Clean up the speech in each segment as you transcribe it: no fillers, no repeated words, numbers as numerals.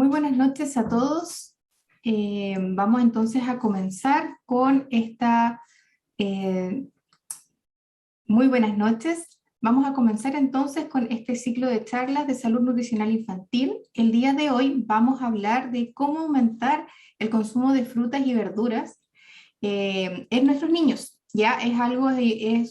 Muy buenas noches a todos. Vamos entonces a comenzar con esta... eh, muy buenas noches. Vamos a comenzar entonces con este ciclo de charlas de salud nutricional infantil. El día de hoy vamos a hablar de cómo aumentar el consumo de frutas y verduras en nuestros niños. Ya es algo,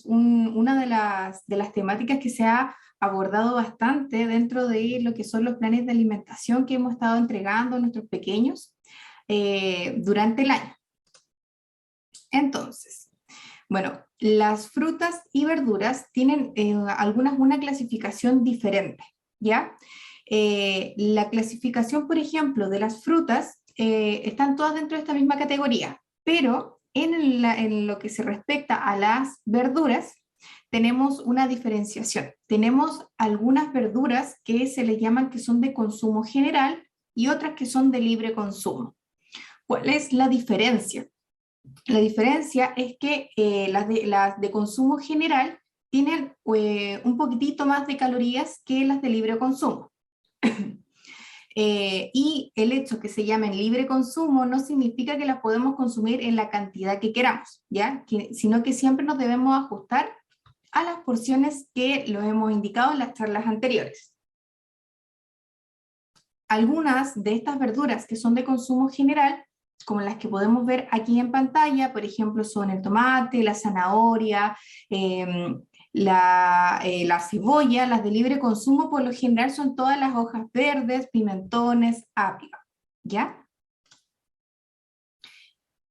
una de las temáticas que se ha abordado bastante dentro de lo que son los planes de alimentación que hemos estado entregando a nuestros pequeños durante el año. Entonces, bueno, las frutas y verduras tienen una clasificación diferente, ¿ya? La clasificación, por ejemplo, de las frutas están todas dentro de esta misma categoría, pero en lo que se respecta a las verduras, tenemos una diferenciación. Tenemos algunas verduras que se les llaman que son de consumo general y otras que son de libre consumo. ¿Cuál es la diferencia? La diferencia es que las de consumo general tienen un poquitito más de calorías que las de libre consumo. Y el hecho que se llamen libre consumo no significa que las podemos consumir en la cantidad que queramos, ¿ya? Sino que siempre nos debemos ajustar a las porciones que los hemos indicado en las charlas anteriores. Algunas de estas verduras que son de consumo general, como las que podemos ver aquí en pantalla, por ejemplo, son el tomate, la zanahoria, la cebolla. Las de libre consumo por lo general son todas las hojas verdes, pimentones, apio, ¿ya?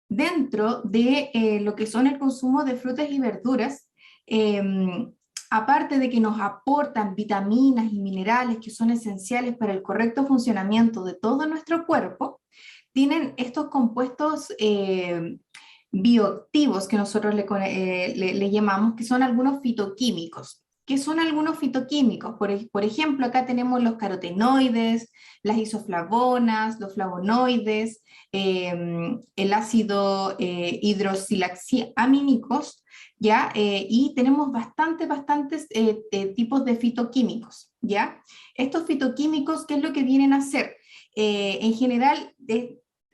Dentro de lo que son el consumo de frutas y verduras, aparte de que nos aportan vitaminas y minerales que son esenciales para el correcto funcionamiento de todo nuestro cuerpo, tienen estos compuestos bioactivos que nosotros le llamamos, que son algunos fitoquímicos. ¿Qué son algunos fitoquímicos? Por ejemplo, acá tenemos los carotenoides, las isoflavonas, los flavonoides, el ácido hidroxilaxamínicos, ¿ya? Y tenemos bastantes tipos de fitoquímicos, ¿ya? Estos fitoquímicos, ¿qué es lo que vienen a hacer? En general,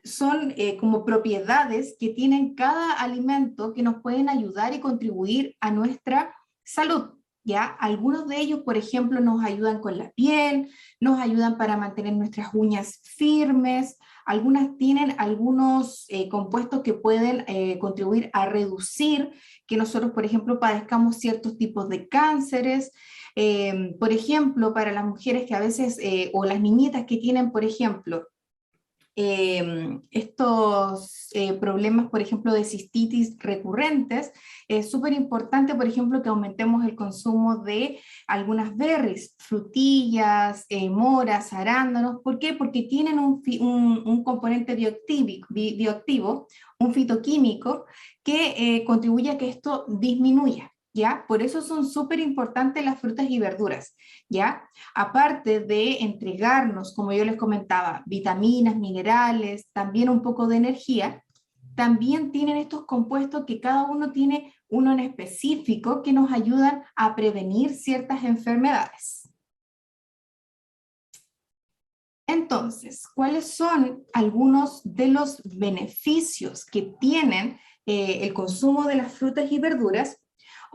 son como propiedades que tienen cada alimento que nos pueden ayudar y contribuir a nuestra salud. ¿Ya? Algunos de ellos, por ejemplo, nos ayudan con la piel, nos ayudan para mantener nuestras uñas firmes, algunas tienen algunos compuestos que pueden contribuir a reducir que nosotros, por ejemplo, padezcamos ciertos tipos de cánceres. Por ejemplo, para las mujeres que a veces, o las niñitas que tienen, por ejemplo, estos problemas, por ejemplo, de cistitis recurrentes, es súper importante, por ejemplo, que aumentemos el consumo de algunas berries, frutillas, moras, arándanos. ¿Por qué? Porque tienen un componente bioactivo, un fitoquímico, que contribuye a que esto disminuya. ¿Ya? Por eso son súper importantes las frutas y verduras, ¿ya? Aparte de entregarnos, como yo les comentaba, vitaminas, minerales, también un poco de energía, también tienen estos compuestos que cada uno tiene uno en específico que nos ayudan a prevenir ciertas enfermedades. Entonces, ¿cuáles son algunos de los beneficios que tienen el consumo de las frutas y verduras?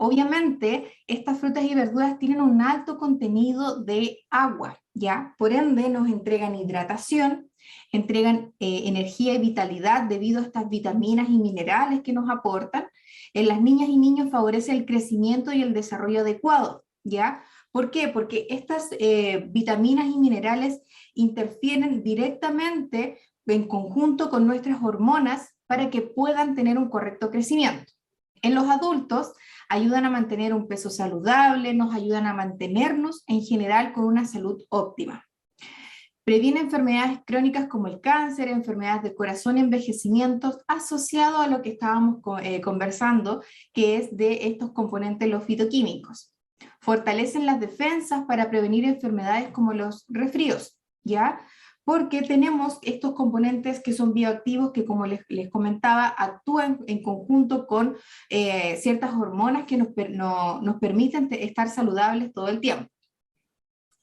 Obviamente, estas frutas y verduras tienen un alto contenido de agua, ¿ya? Por ende, nos entregan hidratación, entregan energía y vitalidad debido a estas vitaminas y minerales que nos aportan. En las niñas y niños favorece el crecimiento y el desarrollo adecuado, ¿ya? ¿Por qué? Porque estas vitaminas y minerales interfieren directamente en conjunto con nuestras hormonas para que puedan tener un correcto crecimiento. En los adultos ayudan a mantener un peso saludable, nos ayudan a mantenernos en general con una salud óptima. Previene enfermedades crónicas como el cáncer, enfermedades del corazón y envejecimientos asociados a lo que estábamos conversando, que es de estos componentes los fitoquímicos. Fortalecen las defensas para prevenir enfermedades como los resfríos, ¿ya? Porque tenemos estos componentes que son bioactivos que, como les comentaba, actúan en conjunto con ciertas hormonas que nos permiten estar saludables todo el tiempo.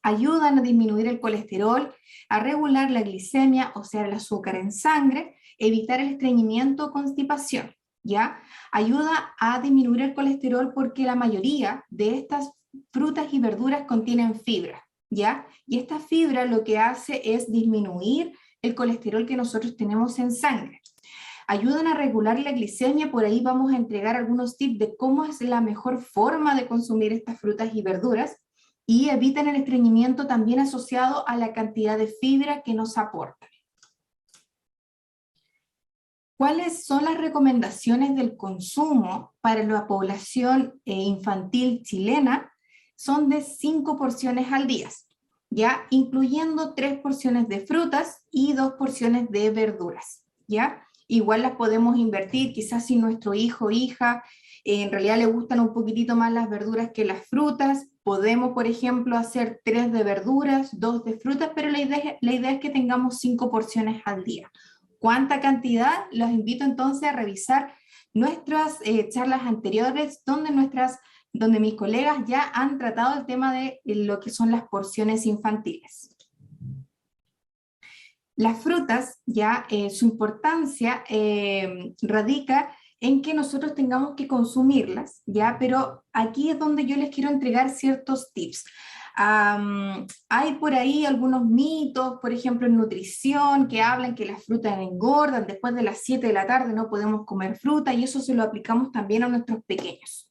ayudan a disminuir el colesterol, a regular la glicemia, o sea, el azúcar en sangre, evitar el estreñimiento o constipación, ¿ya? Ayuda a disminuir el colesterol porque la mayoría de estas frutas y verduras contienen fibra, ¿ya? Y esta fibra lo que hace es disminuir el colesterol que nosotros tenemos en sangre. Ayudan a regular la glicemia, por ahí vamos a entregar algunos tips de cómo es la mejor forma de consumir estas frutas y verduras, y evitan el estreñimiento también asociado a la cantidad de fibra que nos aportan. ¿Cuáles son las recomendaciones del consumo para la población infantil chilena? Son de 5 porciones al día, ¿ya? Incluyendo 3 porciones de frutas y 2 porciones de verduras, ¿ya? Igual las podemos invertir, quizás si nuestro hijo o hija en realidad le gustan un poquitito más las verduras que las frutas, podemos, por ejemplo, hacer 3 de verduras, 2 de frutas, pero la idea es que tengamos 5 porciones al día. ¿Cuánta cantidad? Los invito entonces a revisar nuestras charlas anteriores donde mis colegas ya han tratado el tema de lo que son las porciones infantiles. Las frutas, ya su importancia radica en que nosotros tengamos que consumirlas, ya, pero aquí es donde yo les quiero entregar ciertos tips. Hay por ahí algunos mitos, por ejemplo en nutrición, que hablan que las frutas engordan, después de las 7 de la tarde no podemos comer fruta, y eso se lo aplicamos también a nuestros pequeños.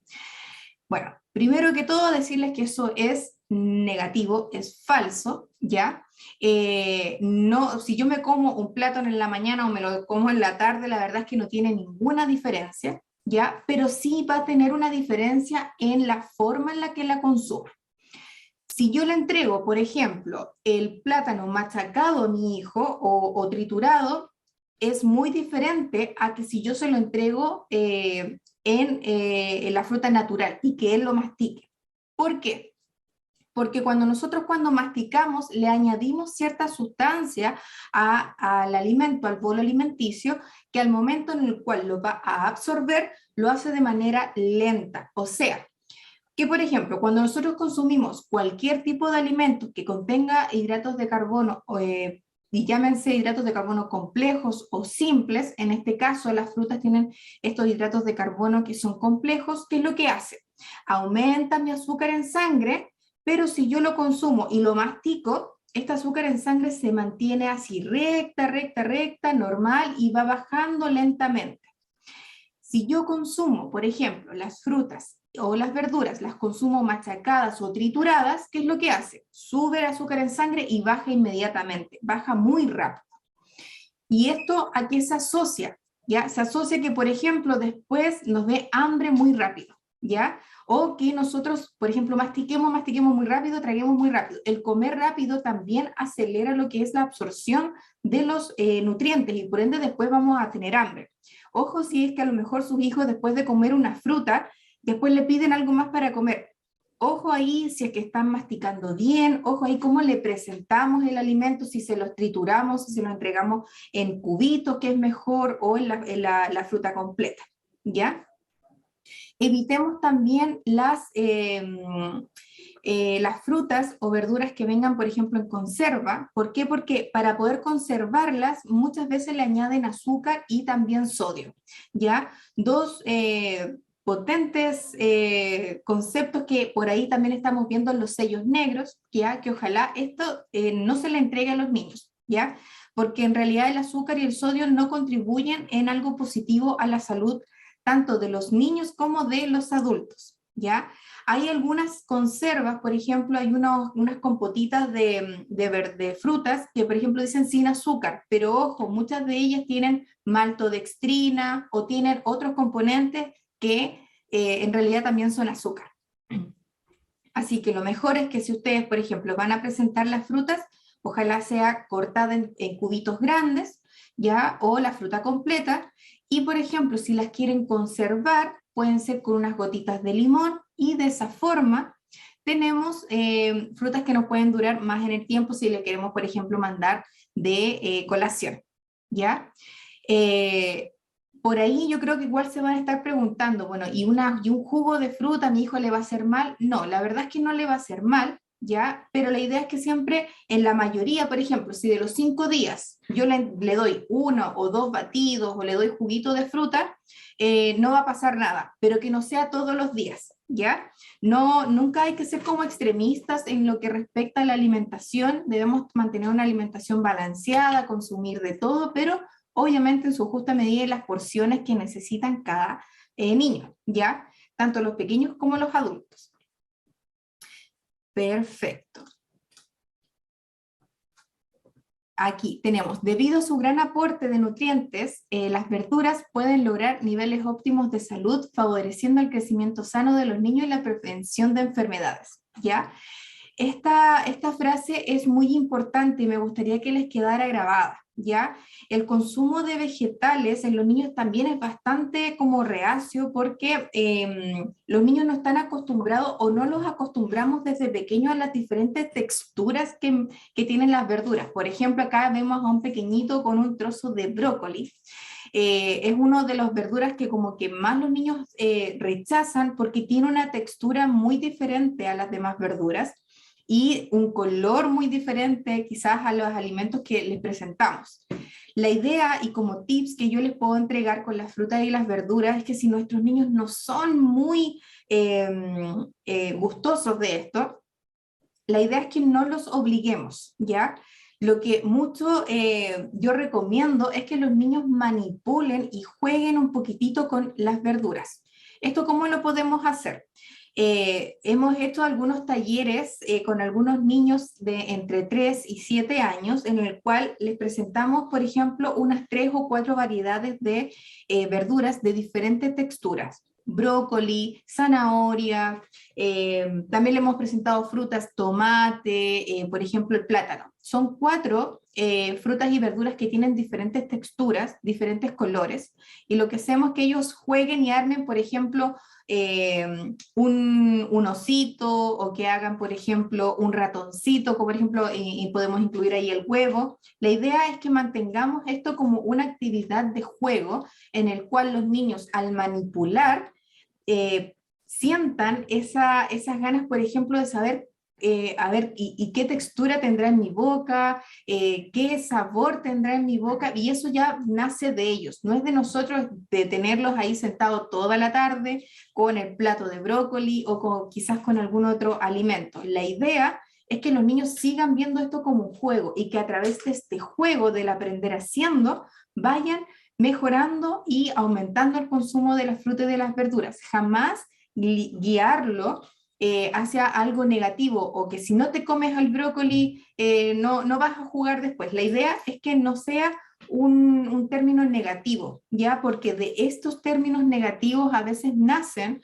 Bueno, primero que todo decirles que eso es negativo, es falso, ¿ya? No, si yo me como un plátano en la mañana o me lo como en la tarde, la verdad es que no tiene ninguna diferencia, ¿ya? Pero sí va a tener una diferencia en la forma en la que la consumo. Si yo le entrego, por ejemplo, el plátano machacado a mi hijo o triturado, es muy diferente a que si yo se lo entrego en la fruta natural y que él lo mastique. ¿Por qué? Porque cuando masticamos le añadimos cierta sustancia al alimento, al bolo alimenticio, que al momento en el cual lo va a absorber, lo hace de manera lenta. O sea, que por ejemplo, cuando nosotros consumimos cualquier tipo de alimento que contenga hidratos de carbono, y llámense hidratos de carbono complejos o simples, en este caso las frutas tienen estos hidratos de carbono que son complejos, ¿qué es lo que hace? Aumenta mi azúcar en sangre, pero si yo lo consumo y lo mastico, este azúcar en sangre se mantiene así recta, recta, recta, normal, y va bajando lentamente. Si yo consumo, por ejemplo, las frutas o las verduras, las consumo machacadas o trituradas, ¿qué es lo que hace? Sube el azúcar en sangre y baja inmediatamente, baja muy rápido. ¿Y esto a qué se asocia? ¿Ya? Se asocia que, por ejemplo, después nos dé hambre muy rápido, ¿ya? O que nosotros, por ejemplo, mastiquemos muy rápido, traguemos muy rápido. El comer rápido también acelera lo que es la absorción de los nutrientes, y por ende después vamos a tener hambre. Ojo si es que a lo mejor sus hijos, después de comer una fruta, después le piden algo más para comer. Ojo ahí si es que están masticando bien, ojo ahí cómo le presentamos el alimento, si se los trituramos, si se los entregamos en cubitos, que es mejor, o en la fruta completa, ¿ya? Evitemos también las frutas o verduras que vengan, por ejemplo, en conserva. ¿Por qué? Porque para poder conservarlas muchas veces le añaden azúcar y también sodio, ¿ya? Dos potentes conceptos que por ahí también estamos viendo en los sellos negros, ¿ya? Que ojalá esto no se le entregue a los niños, ¿ya? Porque en realidad el azúcar y el sodio no contribuyen en algo positivo a la salud tanto de los niños como de los adultos, ¿ya? Hay algunas conservas, por ejemplo, hay unas compotitas de frutas que, por ejemplo, dicen sin azúcar, pero ojo, muchas de ellas tienen maltodextrina o tienen otros componentes que en realidad también son azúcar. Así que lo mejor es que si ustedes, por ejemplo, van a presentar las frutas, ojalá sea cortada en cubitos grandes, ¿ya? O la fruta completa. Y, por ejemplo, si las quieren conservar, pueden ser con unas gotitas de limón, y de esa forma tenemos frutas que nos pueden durar más en el tiempo si le queremos, por ejemplo, mandar de colación, ¿ya? Por ahí yo creo que igual se van a estar preguntando, bueno, ¿y un jugo de fruta a mi hijo le va a hacer mal? No, la verdad es que no le va a hacer mal, ¿ya? Pero la idea es que siempre, en la mayoría, por ejemplo, si de los 5 días yo le doy 1 o 2 batidos o le doy juguito de fruta, no va a pasar nada, pero que no sea todos los días, ¿ya? No, nunca hay que ser como extremistas en lo que respecta a la alimentación, debemos mantener una alimentación balanceada, consumir de todo, pero obviamente en su justa medida y las porciones que necesitan cada niño, ¿ya? Tanto los pequeños como los adultos. Perfecto. Aquí tenemos, debido a su gran aporte de nutrientes, las verduras pueden lograr niveles óptimos de salud, favoreciendo el crecimiento sano de los niños y la prevención de enfermedades, ¿ya? Esta frase es muy importante y me gustaría que les quedara grabada, ¿ya? El consumo de vegetales en los niños también es bastante como reacio porque los niños no están acostumbrados o no los acostumbramos desde pequeños a las diferentes texturas que tienen las verduras. Por ejemplo, acá vemos a un pequeñito con un trozo de brócoli. Es una de las verduras que como que más los niños rechazan porque tiene una textura muy diferente a las demás verduras y un color muy diferente quizás a los alimentos que les presentamos. La idea y como tips que yo les puedo entregar con las frutas y las verduras es que si nuestros niños no son muy gustosos de esto, la idea es que no los obliguemos, ¿ya? Lo que mucho yo recomiendo es que los niños manipulen y jueguen un poquitito con las verduras. ¿Esto cómo lo podemos hacer? Hemos hecho algunos talleres con algunos niños de entre 3 y 7 años en el cual les presentamos, por ejemplo, unas 3 o 4 variedades de verduras de diferentes texturas. Brócoli, zanahoria, también le hemos presentado frutas, tomate, por ejemplo el plátano. Son 4 frutas y verduras que tienen diferentes texturas, diferentes colores, y lo que hacemos es que ellos jueguen y armen, por ejemplo, un osito, o que hagan, por ejemplo, un ratoncito, como por ejemplo, y podemos incluir ahí el huevo. La idea es que mantengamos esto como una actividad de juego en el cual los niños al manipular sientan esas ganas, por ejemplo, de saber, a ver, y qué textura tendrá en mi boca, qué sabor tendrá en mi boca, y eso ya nace de ellos, no es de nosotros de tenerlos ahí sentados toda la tarde con el plato de brócoli o quizás con algún otro alimento. La idea es que los niños sigan viendo esto como un juego y que a través de este juego del aprender haciendo vayan mejorando y aumentando el consumo de las frutas y de las verduras. Jamás guiarlo hacia algo negativo o que si no te comes el brócoli no vas a jugar después. La idea es que no sea un término negativo, ¿ya? Porque de estos términos negativos a veces nacen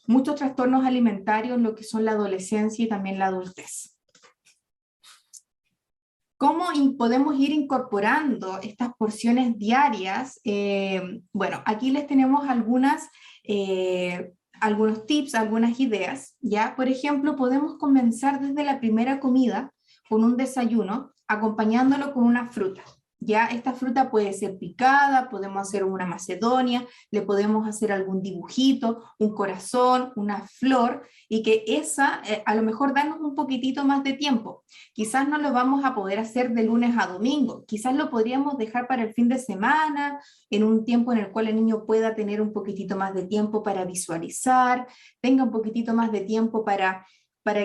muchos trastornos alimentarios, lo que son la adolescencia y también la adultez. ¿Cómo podemos ir incorporando estas porciones diarias? Bueno, aquí les tenemos algunos tips, algunas ideas, ¿ya? Por ejemplo, podemos comenzar desde la primera comida con un desayuno, acompañándolo con una fruta, ¿ya? Esta fruta puede ser picada, podemos hacer una macedonia, le podemos hacer algún dibujito, un corazón, una flor, y que a lo mejor darnos un poquitito más de tiempo. Quizás no lo vamos a poder hacer de lunes a domingo, quizás lo podríamos dejar para el fin de semana, en un tiempo en el cual el niño pueda tener un poquitito más de tiempo para visualizar, tenga un poquitito más de tiempo para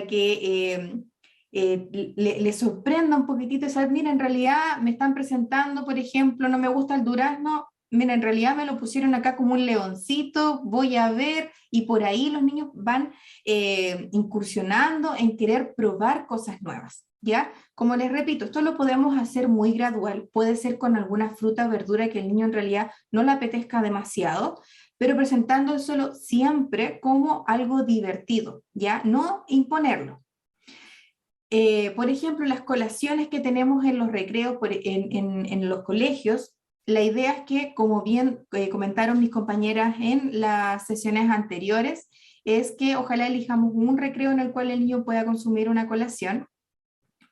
que le sorprenda un poquitito y saber, mira, en realidad me están presentando, por ejemplo, no me gusta el durazno, mira, en realidad me lo pusieron acá como un leoncito, voy a ver, y por ahí los niños van incursionando en querer probar cosas nuevas, ¿ya? Como les repito, esto lo podemos hacer muy gradual, puede ser con alguna fruta o verdura que el niño en realidad no le apetezca demasiado, pero presentándolo siempre como algo divertido, ¿ya? No imponerlo. Por ejemplo, las colaciones que tenemos en los recreos, en los colegios, la idea es que, como bien comentaron mis compañeras en las sesiones anteriores, es que ojalá elijamos un recreo en el cual el niño pueda consumir una colación.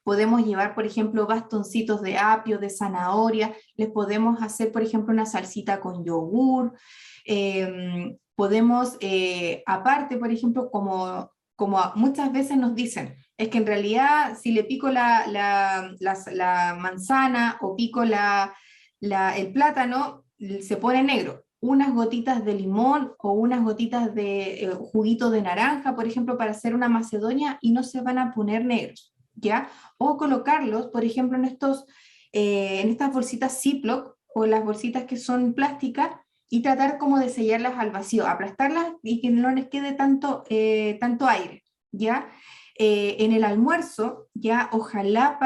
Podemos llevar, por ejemplo, bastoncitos de apio, de zanahoria, les podemos hacer, por ejemplo, una salsita con yogur, podemos, aparte, por ejemplo, como como muchas veces nos dicen, es que en realidad si le pico la manzana o pico el plátano, se pone negro. Unas gotitas de limón o unas gotitas de juguito de naranja, por ejemplo, para hacer una macedonia y no se van a poner negros, ¿ya? O colocarlos, por ejemplo, en estas bolsitas Ziploc o las bolsitas que son plásticas y tratar como de sellarlas al vacío, aplastarlas y que no les quede tanto aire, ¿ya? En el almuerzo, ya ojalá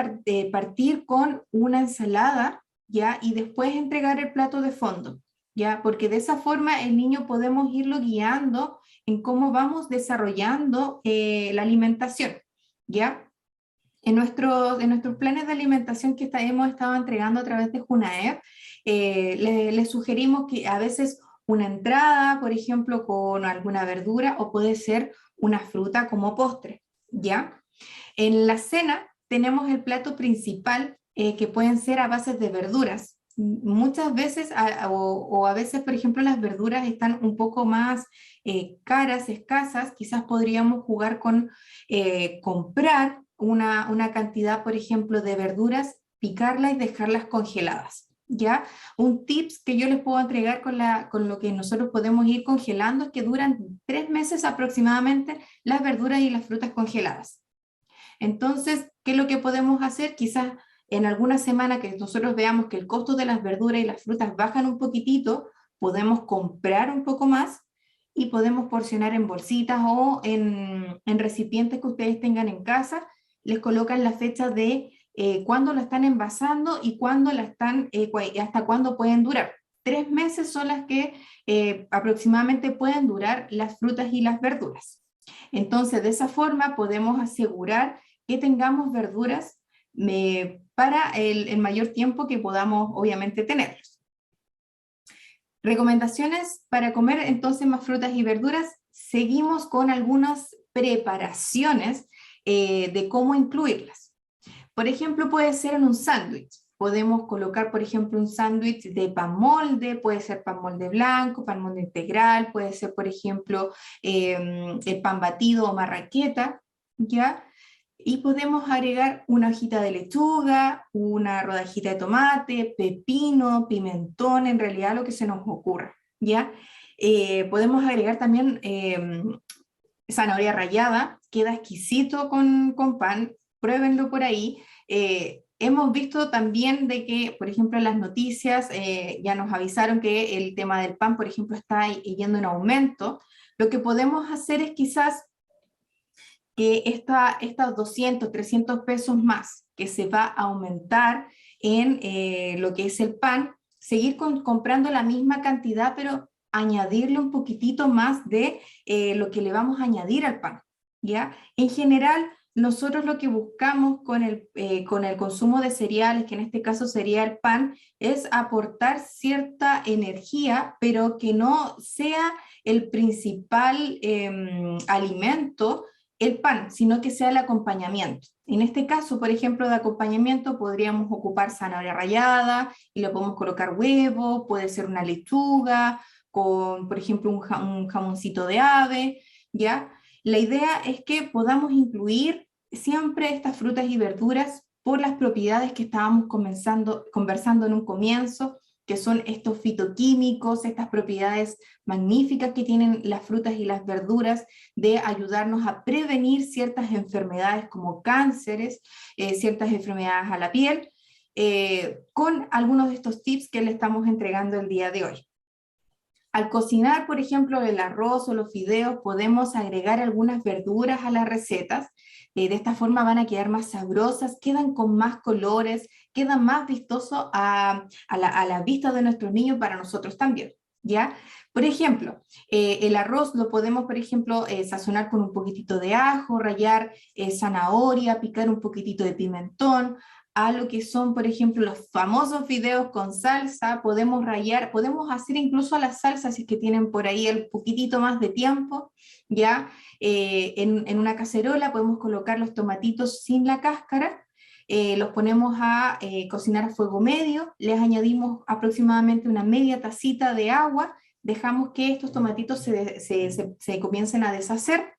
partir con una ensalada, ¿ya? Y después entregar el plato de fondo, ¿ya? Porque de esa forma el niño podemos irlo guiando en cómo vamos desarrollando la alimentación, ¿ya? En nuestros planes de alimentación que hemos estado entregando a través de Junaed, les sugerimos que a veces una entrada, por ejemplo, con alguna verdura o puede ser una fruta como postre, ¿ya? En la cena tenemos el plato principal que pueden ser a base de verduras. Muchas veces, o a veces, por ejemplo, las verduras están un poco más caras, escasas, quizás podríamos jugar con comprar una cantidad, por ejemplo, de verduras, picarlas y dejarlas congeladas. ¿Ya? Un tips que yo les puedo entregar con lo que nosotros podemos ir congelando es que duran 3 meses aproximadamente las verduras y las frutas congeladas. Entonces, ¿qué es lo que podemos hacer? Quizás en alguna semana que nosotros veamos que el costo de las verduras y las frutas bajan un poquitito, podemos comprar un poco más y podemos porcionar en bolsitas o en recipientes que ustedes tengan en casa. Les colocan la fecha de cuándo la están envasando y cuándo hasta cuándo pueden durar. 3 meses son las que aproximadamente pueden durar las frutas y las verduras. Entonces, de esa forma podemos asegurar que tengamos verduras para el mayor tiempo que podamos, obviamente, tenerlos. Recomendaciones para comer entonces más frutas y verduras. Seguimos con algunas preparaciones de cómo incluirlas. Por ejemplo, puede ser en un sándwich. Podemos colocar, por ejemplo, un sándwich de pan molde, puede ser pan molde blanco, pan molde integral, puede ser, por ejemplo, el pan batido o marraqueta, ¿ya? Y podemos agregar una hojita de lechuga, una rodajita de tomate, pepino, pimentón, en realidad lo que se nos ocurra, ¿ya? Podemos agregar también zanahoria rallada, queda exquisito con pan, pruébenlo por ahí. Hemos visto también de que, por ejemplo, en las noticias ya nos avisaron que el tema del pan, por ejemplo, está yendo en aumento. Lo que podemos hacer es quizás que estos 200, 300 pesos más que se va a aumentar en lo que es el pan, seguir comprando la misma cantidad, pero añadirle un poquitito más de lo que le vamos a añadir al pan, ¿ya? En general, nosotros lo que buscamos con el consumo de cereales, que en este caso sería el pan, es aportar cierta energía, pero que no sea el principal alimento el pan, sino que sea el acompañamiento. En este caso, por ejemplo, de acompañamiento podríamos ocupar zanahoria rallada y le podemos colocar huevo, puede ser una lechuga, con, por ejemplo, un jamoncito de ave, ¿ya? La idea es que podamos incluir siempre estas frutas y verduras por las propiedades que estábamos conversando en un comienzo, que son estos fitoquímicos, estas propiedades magníficas que tienen las frutas y las verduras de ayudarnos a prevenir ciertas enfermedades como cánceres, ciertas enfermedades a la piel, con algunos de estos tips que le estamos entregando el día de hoy. Al cocinar, por ejemplo, el arroz o los fideos, podemos agregar algunas verduras a las recetas. De esta forma van a quedar más sabrosas, quedan con más colores, quedan más vistosos a la vista de nuestros niños, para nosotros también, ¿ya? Por ejemplo, el arroz lo podemos, por ejemplo, sazonar con un poquitito de ajo, rallar zanahoria, picar un poquitito de pimentón, a lo que son, por ejemplo, los famosos fideos con salsa, podemos rallar, podemos hacer incluso las salsas si es que tienen por ahí el poquitito más de tiempo, ¿ya? En una cacerola podemos colocar los tomatitos sin la cáscara, los ponemos a cocinar a fuego medio, les añadimos aproximadamente una media tacita de agua, dejamos que estos tomatitos se comiencen a deshacer.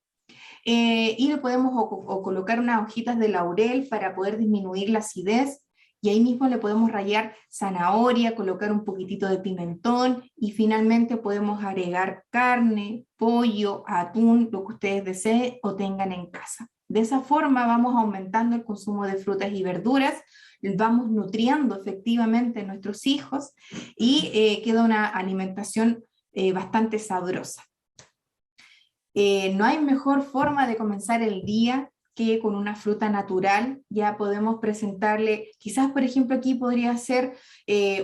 y le podemos o colocar unas hojitas de laurel para poder disminuir la acidez, y ahí mismo le podemos rallar zanahoria, colocar un poquitito de pimentón, y finalmente podemos agregar carne, pollo, atún, lo que ustedes deseen o tengan en casa. De esa forma vamos aumentando el consumo de frutas y verduras, vamos nutriendo efectivamente a nuestros hijos, y queda una alimentación bastante sabrosa. No hay mejor forma de comenzar el día que con una fruta natural. Ya podemos presentarle, quizás por ejemplo aquí podría ser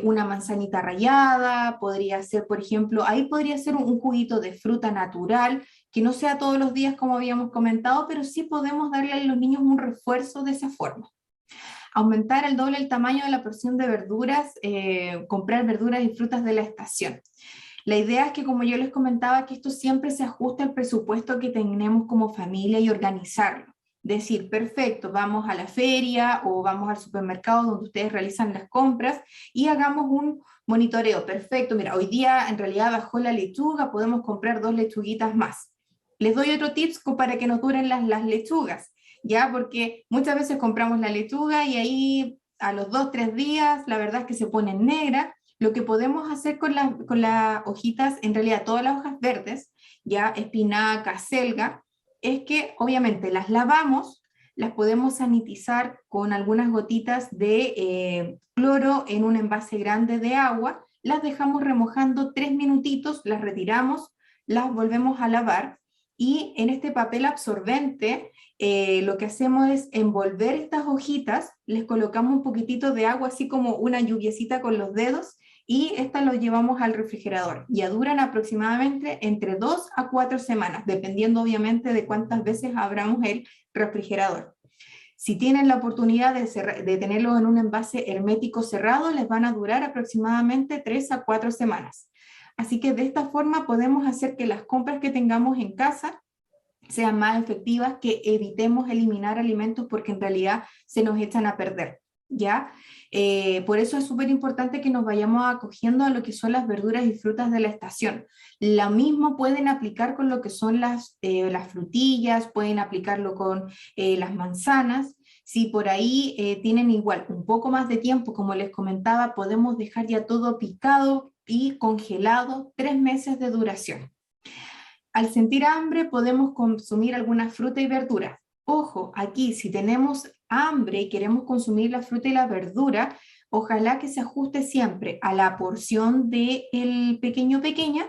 una manzanita rallada, podría ser por ejemplo, ahí podría ser un juguito de fruta natural, que no sea todos los días como habíamos comentado, pero sí podemos darle a los niños un refuerzo de esa forma. Aumentar al doble el tamaño de la porción de verduras, comprar verduras y frutas de la estación. La idea es que, como yo les comentaba, que esto siempre se ajuste al presupuesto que tenemos como familia y organizarlo. Decir, perfecto, vamos a la feria o vamos al supermercado donde ustedes realizan las compras y hagamos un monitoreo. Perfecto, mira, hoy día en realidad bajó la lechuga, podemos comprar 2 lechuguitas más. Les doy otro tips para que nos duren las lechugas, ¿ya? Porque muchas veces compramos la lechuga y ahí a los 2, 3 días la verdad es que se pone negra. Lo que podemos hacer con las hojitas, en realidad todas las hojas verdes, ya espinaca, selga, es que obviamente las lavamos, las podemos sanitizar con algunas gotitas de cloro en un envase grande de agua, las dejamos remojando 3 minutitos, las retiramos, las volvemos a lavar, y en este papel absorbente lo que hacemos es envolver estas hojitas, les colocamos un poquitito de agua, así como una lluviecita con los dedos, y estas lo llevamos al refrigerador. Ya duran aproximadamente entre 2 a 4 semanas, dependiendo obviamente de cuántas veces abramos el refrigerador. Si tienen la oportunidad de tenerlo en un envase hermético cerrado, les van a durar aproximadamente 3 a 4 semanas. Así que de esta forma podemos hacer que las compras que tengamos en casa sean más efectivas, que evitemos eliminar alimentos porque en realidad se nos echan a perder, ¿ya? Por eso es súper importante que nos vayamos acogiendo a lo que son las verduras y frutas de la estación. Lo mismo pueden aplicar con lo que son las frutillas, pueden aplicarlo con las manzanas. Si por ahí tienen igual un poco más de tiempo, como les comentaba, podemos dejar ya todo picado y congelado, 3 meses de duración. Al sentir hambre podemos consumir alguna fruta y verdura. Ojo, aquí si tenemos hambre y queremos consumir la fruta y la verdura, ojalá que se ajuste siempre a la porción del pequeño o pequeña,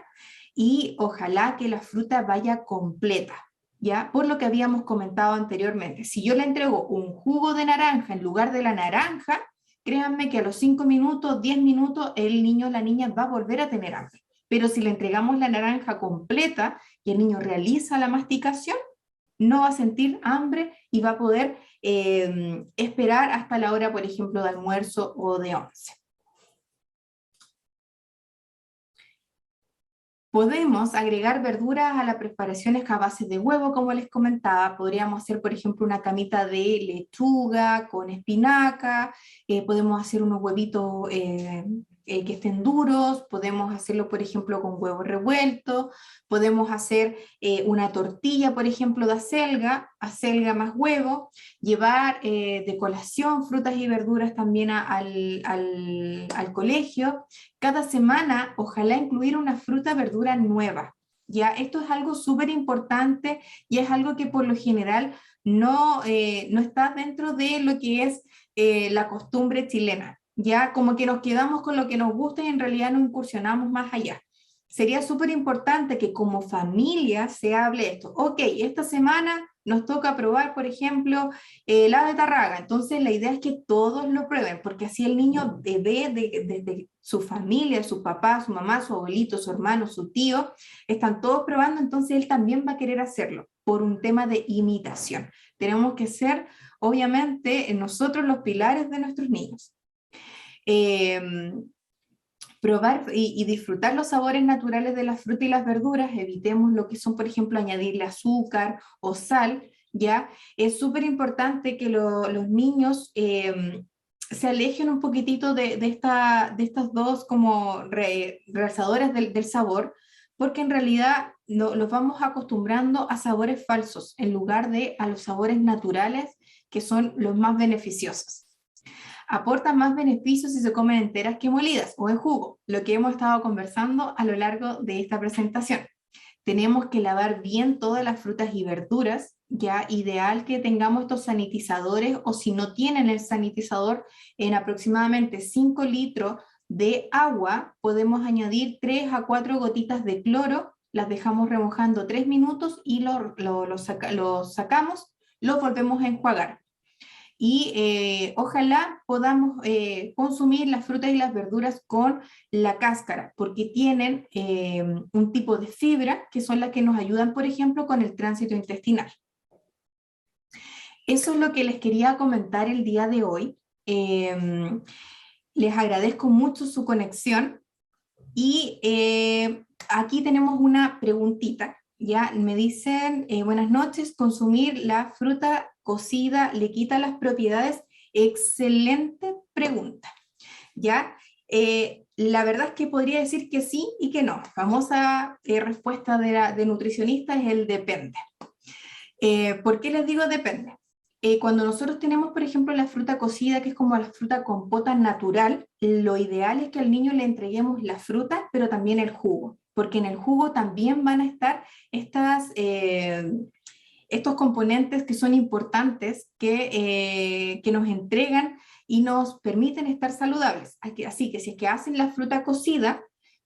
y ojalá que la fruta vaya completa, ¿ya? Por lo que habíamos comentado anteriormente. Si yo le entrego un jugo de naranja en lugar de la naranja, créanme que a los 5 minutos, 10 minutos, el niño o la niña va a volver a tener hambre. Pero si le entregamos la naranja completa y el niño realiza la masticación, no va a sentir hambre y va a poder esperar hasta la hora, por ejemplo, de almuerzo o de once. Podemos agregar verduras a las preparaciones a base de huevo, como les comentaba. Podríamos hacer, por ejemplo, una camita de lechuga con espinaca, podemos hacer unos huevitos que estén duros, podemos hacerlo, por ejemplo, con huevo revuelto, podemos hacer una tortilla, por ejemplo, de acelga más huevo, llevar de colación frutas y verduras también al colegio. Cada semana, ojalá incluir una fruta, verdura nueva. Ya, esto es algo súper importante y es algo que por lo general no está dentro de lo que es la costumbre chilena. Ya, como que nos quedamos con lo que nos gusta y en realidad no incursionamos más allá. Sería súper importante que como familia se hable esto. Ok, esta semana nos toca probar, por ejemplo, la betarraga. Entonces la idea es que todos lo prueben, porque así el niño ve desde su familia, su papá, su mamá, su abuelito, su hermano, su tío, están todos probando, entonces él también va a querer hacerlo por un tema de imitación. Tenemos que ser, obviamente, nosotros los pilares de nuestros niños. Probar y disfrutar los sabores naturales de las frutas y las verduras, evitemos lo que son, por ejemplo, añadirle azúcar o sal, ¿ya? Es súper importante que los niños se alejen un poquitito de estas dos como realzadoras del sabor, porque en realidad los vamos acostumbrando a sabores falsos en lugar de a los sabores naturales que son los más beneficiosos. Aportan más beneficios si se comen enteras que molidas o en jugo, lo que hemos estado conversando a lo largo de esta presentación. Tenemos que lavar bien todas las frutas y verduras, ya ideal que tengamos estos sanitizadores o si no tienen el sanitizador, en aproximadamente 5 litros de agua podemos añadir 3 a 4 gotitas de cloro, las dejamos remojando 3 minutos y lo sacamos, lo volvemos a enjuagar y ojalá podamos consumir las frutas y las verduras con la cáscara, porque tienen un tipo de fibra que son las que nos ayudan, por ejemplo, con el tránsito intestinal. Eso es lo que les quería comentar el día de hoy. Les agradezco mucho su conexión y aquí tenemos una preguntita. Ya me dicen, buenas noches, consumir la fruta cocida le quita las propiedades. Excelente pregunta. Ya, la verdad es que podría decir que sí y que no. Famosa respuesta de nutricionista es el depende. ¿Por qué les digo depende? Cuando nosotros tenemos, por ejemplo, la fruta cocida, que es como la fruta compota natural, lo ideal es que al niño le entreguemos la fruta, pero también el jugo, porque en el jugo también van a estar estos componentes que son importantes, que nos entregan y nos permiten estar saludables. Así que si es que hacen la fruta cocida,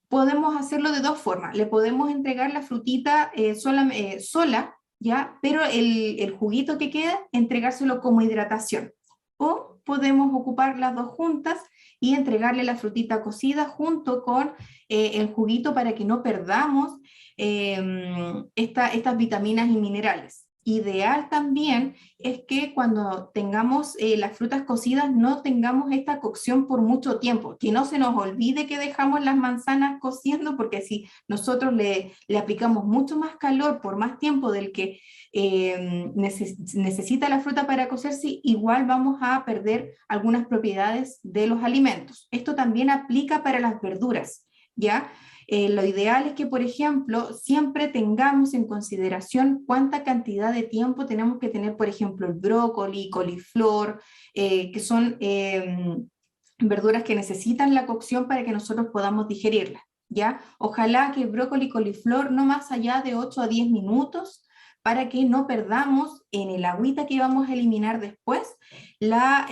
podemos hacerlo de dos formas. Le podemos entregar la frutita sola, ¿ya? Pero el juguito que queda, entregárselo como hidratación. O podemos ocupar las dos juntas y entregarle la frutita cocida junto con el juguito para que no perdamos estas vitaminas y minerales. Ideal también es que cuando tengamos las frutas cocidas no tengamos esta cocción por mucho tiempo, que no se nos olvide que dejamos las manzanas cociendo, porque si nosotros le aplicamos mucho más calor por más tiempo del que necesita la fruta para cocerse, igual vamos a perder algunas propiedades de los alimentos. Esto también aplica para las verduras, ¿ya? Lo ideal es que, por ejemplo, siempre tengamos en consideración cuánta cantidad de tiempo tenemos que tener, por ejemplo, el brócoli, coliflor, que son verduras que necesitan la cocción para que nosotros podamos digerirlas, ¿ya? Ojalá que el brócoli y coliflor no más allá de 8 a 10 minutos, para que no perdamos en el agüita que vamos a eliminar después las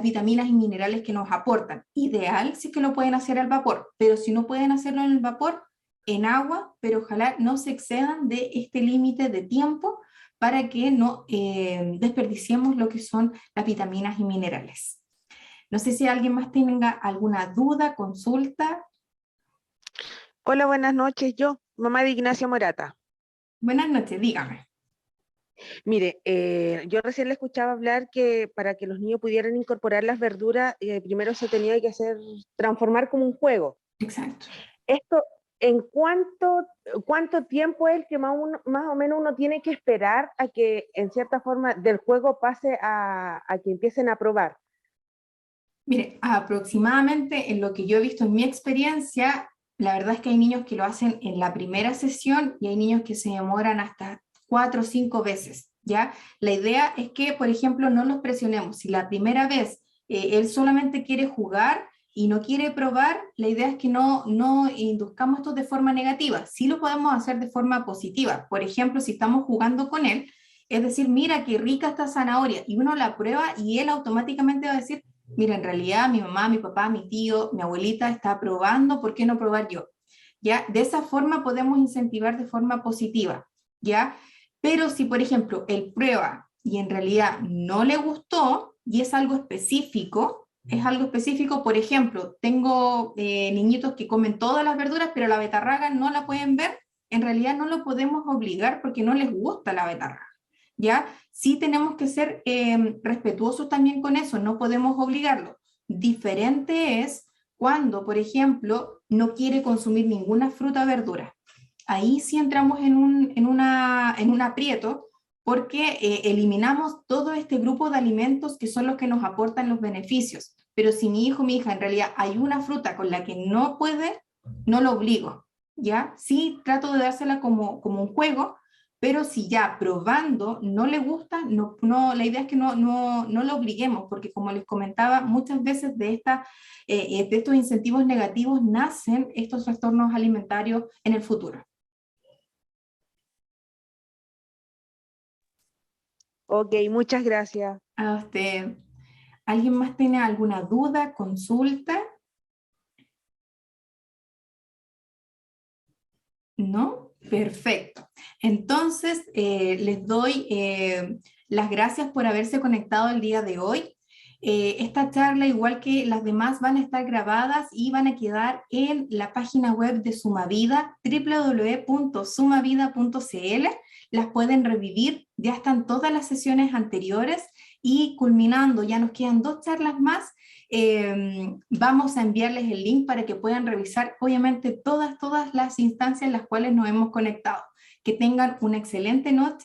vitaminas y minerales que nos aportan. Ideal si es que lo pueden hacer al vapor, pero si no pueden hacerlo en el vapor, en agua, pero ojalá no se excedan de este límite de tiempo para que no desperdiciemos lo que son las vitaminas y minerales. No sé si alguien más tenga alguna duda, consulta. Hola, buenas noches. Yo, mamá de Ignacio Morata. Buenas noches, dígame. Mire, yo recién le escuchaba hablar que para que los niños pudieran incorporar las verduras, primero se tenía que transformar como un juego. Exacto. Esto, ¿cuánto tiempo es el que más o menos uno tiene que esperar a que, en cierta forma, del juego pase a que empiecen a probar? Mire, aproximadamente en lo que yo he visto en mi experiencia, la verdad es que hay niños que lo hacen en la primera sesión y hay niños que se demoran hasta 4 o 5 veces, ¿ya? La idea es que, por ejemplo, no los presionemos. Si la primera vez él solamente quiere jugar y no quiere probar, la idea es que no induzcamos esto de forma negativa. Sí lo podemos hacer de forma positiva. Por ejemplo, si estamos jugando con él, es decir, mira qué rica esta zanahoria, y uno la prueba y él automáticamente va a decir, mira, en realidad mi mamá, mi papá, mi tío, mi abuelita está probando, ¿por qué no probar yo? ¿Ya? De esa forma podemos incentivar de forma positiva, ¿ya? Pero si, por ejemplo, él prueba y en realidad no le gustó y es algo específico, por ejemplo, tengo niñitos que comen todas las verduras, pero la betarraga no la pueden ver, en realidad no lo podemos obligar porque no les gusta la betarraga. ¿Ya? Sí tenemos que ser respetuosos también con eso, no podemos obligarlo. Diferente es cuando, por ejemplo, no quiere consumir ninguna fruta o verdura. Ahí sí entramos en un aprieto porque eliminamos todo este grupo de alimentos que son los que nos aportan los beneficios. Pero si mi hijo, mi hija, en realidad hay una fruta con la que no puede, no lo obligo. ¿ya? Sí, trato de dársela como un juego, pero si ya probando no le gusta, la idea es que no lo obliguemos, porque como les comentaba, muchas veces de estos incentivos negativos nacen estos trastornos alimentarios en el futuro. Ok, muchas gracias. A usted, ¿alguien más tiene alguna duda, consulta? ¿No? Perfecto. Entonces, les doy las gracias por haberse conectado el día de hoy. Esta charla, igual que las demás, van a estar grabadas y van a quedar en la página web de Sumavida, www.sumavida.cl. Las pueden revivir, ya están todas las sesiones anteriores y culminando, ya nos quedan 2 charlas más. Vamos a enviarles el link para que puedan revisar, obviamente, todas las instancias en las cuales nos hemos conectado. Que tengan una excelente noche.